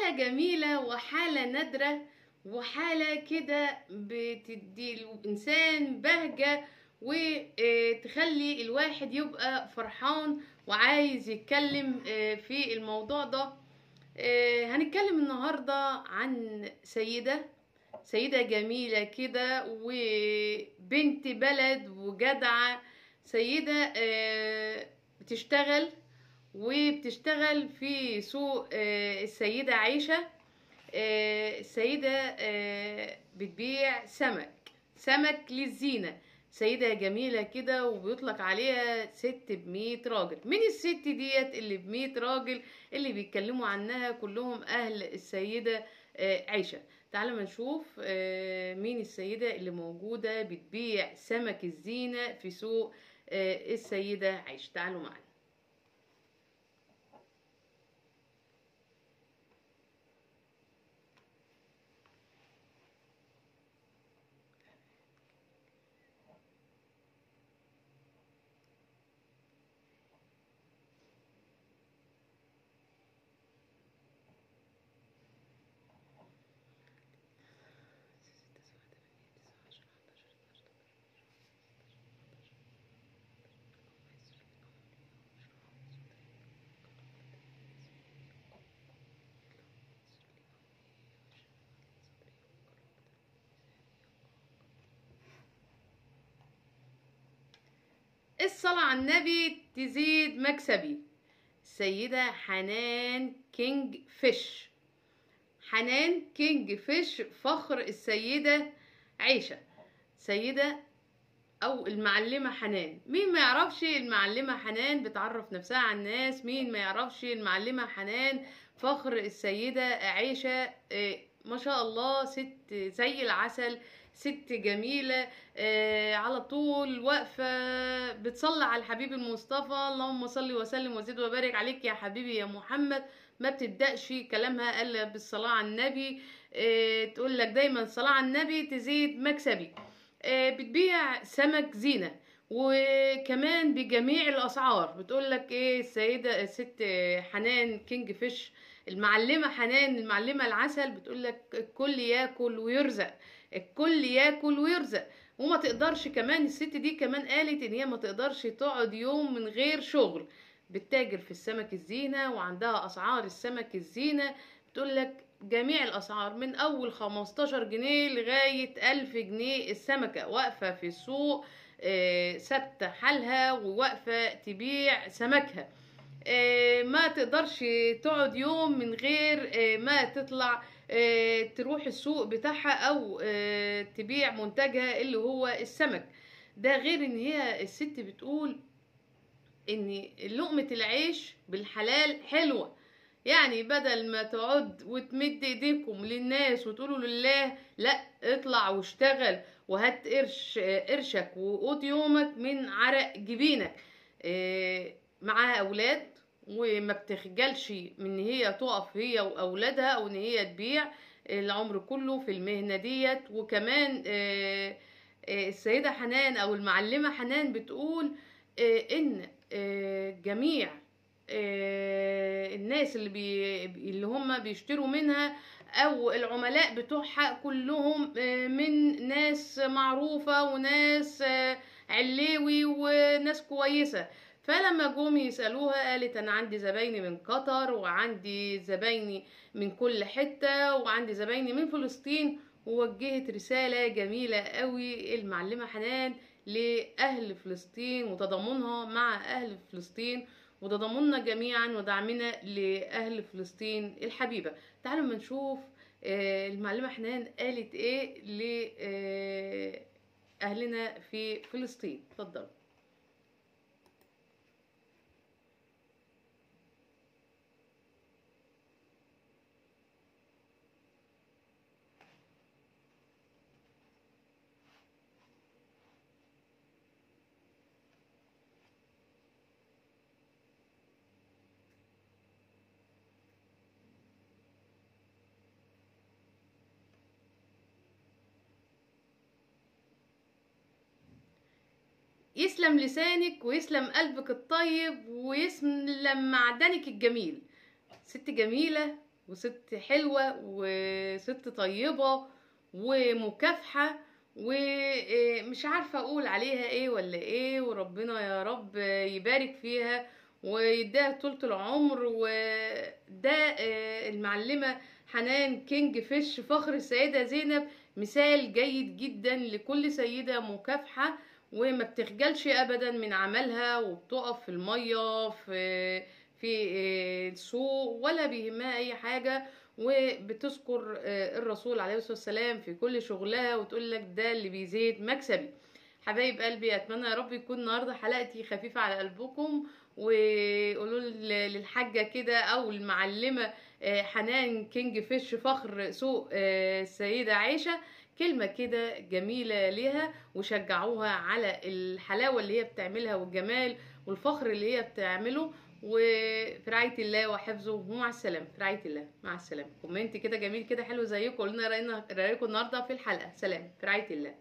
حالة جميلة وحالة نادرة وحالة كده بتدي الإنسان بهجة وتخلي الواحد يبقى فرحان وعايز يتكلم في الموضوع ده. هنتكلم النهاردة عن سيدة جميلة كده وبنت بلد وجدعة. سيدة بتشتغل في سوق السيدة عيشة. السيدة بتبيع سمك للزينة. سيدة جميلة كده وبيطلق عليها ست ب100 راجل. مين الست ديت اللي ب100 راجل اللي بيتكلموا عنها كلهم أهل السيدة عيشة؟ تعالوا نشوف مين السيدة اللي موجودة بتبيع سمك الزينة في سوق السيدة عيشة. تعالوا معنا. الصلاة على النبي تزيد مكسبي. السيدة حنان كينج فيش. حنان كينج فيش فخر السيدة عيشة. سيدة او المعلمة حنان. مين ما يعرفش المعلمة حنان بتعرف نفسها على الناس؟ مين ما يعرفش المعلمة حنان فخر السيدة عيشة؟ ما شاء الله ست زي العسل، ست جميلة على طول واقفة بتصلي على الحبيب المصطفى. اللهم صل وسلم وزد وبارك عليك يا حبيبي يا محمد. ما بتبدأش كلامها الا بالصلاة على النبي. تقول لك دايما الصلاة على النبي تزيد مكسبي. بتبيع سمك زينة وكمان بجميع الاسعار. بتقول لك ايه السيده الست حنان كينج فيش، المعلمه حنان المعلمه العسل، بتقول لك الكل ياكل ويرزق، الكل ياكل ويرزق. وما تقدرش كمان الست دي كمان قالت ان هي ما تقدرش تقعد يوم من غير شغل. بتتاجر في السمك الزينه وعندها اسعار السمك الزينه. بتقول لك جميع الأسعار من أول 15 جنيه لغاية 1000 جنيه. السمكة واقفة في السوق ثابتة حالها وواقفة تبيع سمكها. ما تقدرش تقعد يوم من غير ما تطلع تروح السوق بتاعها أو تبيع منتجها اللي هو السمك ده. غير ان هي الست بتقول ان لقمة العيش بالحلال حلوة. يعني بدل ما تقعد وتمد ايديكم للناس وتقولوا لله، لا اطلع واشتغل وهات قرشك وقوت يومك من عرق جبينك. معاها اولاد وما بتخجلش من ان هي تقف هي واولادها او ان هي تبيع العمر كله في المهنة ديت. وكمان السيدة حنان او المعلمة حنان بتقول ان جميع الناس اللي هم بيشتروا منها او العملاء بتوعها كلهم من ناس معروفة وناس علوي وناس كويسة. فلما جم يسألوها قالت انا عندي زبايني من قطر وعندي زبايني من كل حتة وعندي زبايني من فلسطين. ووجهت رسالة جميلة قوي المعلمة حنان لأهل فلسطين وتضامنها مع أهل فلسطين وتضامننا جميعا ودعمنا لأهل فلسطين الحبيبة. تعالوا ما نشوف المعلمة حنان قالت ايه لأهلنا في فلسطين. اتفضلوا. يسلم لسانك ويسلم قلبك الطيب ويسلم معدنك الجميل. ست جميلة وست حلوة وست طيبة ومكافحة، ومش عارفة اقول عليها ايه ولا ايه. وربنا يا رب يبارك فيها ويديها طولة العمر. وده المعلمة حنان كينج فيش فخر السيدة زينب مثال جيد جدا لكل سيدة مكافحة وما بتخجلش ابدا من عملها، وبتقف في المية في السوق ولا بيهمها اي حاجة، وبتذكر الرسول عليه الصلاة والسلام في كل شغلها وتقول لك ده اللي بيزيد مكسبي. حبايب قلبي، اتمنى يا رب يكون النهارده حلقتي خفيفة على قلبكم، وقولوا للحاجة كده او المعلمة حنان كينج فيش فخر سوق السيدة عائشة كلمة كده جميلة ليها، وشجعوها على الحلاوة اللي هي بتعملها والجمال والفخر اللي هي بتعمله. وفي رعاية الله وحفظه، ومع السلامة. في رعاية الله، مع السلامة. كومنت كده جميل كده حلو زيكم، قلنا رأيكم النهاردة في الحلقة. سلام، في رعاية الله.